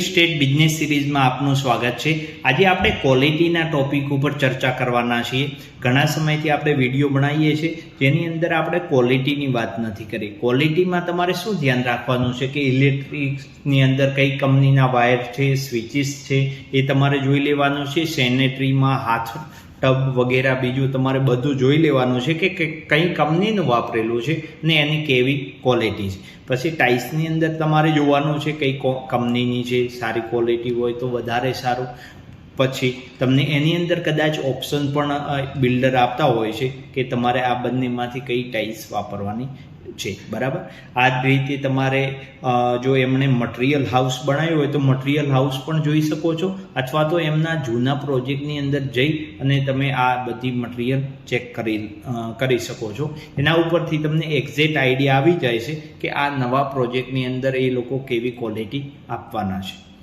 State business સિરીઝમાં આપનું સ્વાગત છે। આજે આપણે ક્વોલિટીના ટોપિક ઉપર ચર્ચા કરવાના છીએ। ઘણા સમયથી આપણે વિડીયો બનાવીએ છીએ જેની અંદર આપણે ક્વોલિટીની વાત નથી કરી। ક્વોલિટીમાં તમારે શું ધ્યાન રાખવાનું છે કે ઇલેક્ટ્રિકની અંદર કઈ કંપનીના વાયર છે, સ્વિચીસ છે એ તમારે જોઈ લેવાનું છે। સેનેટરીમાં હાથ ટબ વગેરે બીજું તમારે બધું જોઈ લેવાનું છે કે કઈ કંપનીનું વાપરેલું છે ને એની કેવી ક્વોલિટી છે। પછી ટાઇલ્સની અંદર તમારે જોવાનું છે કઈ કંપનીની છે, સારી ક્વોલિટી હોય તો વધારે સારું। પછી તમને એની અંદર કદાચ ઓપ્શન પણ બિલ્ડર આપતા હોય છે કે તમારે આ બંનેમાંથી કઈ ટાઇલ્સ વાપરવાની છે, બરાબર। આ જ રીતે તમારે જો એમણે મટીરિયલ હાઉસ બનાવ્યું હોય તો મટીરિયલ હાઉસ પણ જોઈ શકો છો, અથવા તો એમના જૂના પ્રોજેક્ટની અંદર જઈ અને તમે આ બધી મટીરિયલ ચેક કરી શકો છો। એના ઉપરથી તમને એક્ઝેક્ટ આઈડિયા આવી જાય છે કે આ નવા પ્રોજેક્ટની અંદર એ લોકો કેવી ક્વોલિટી આપવાના છે।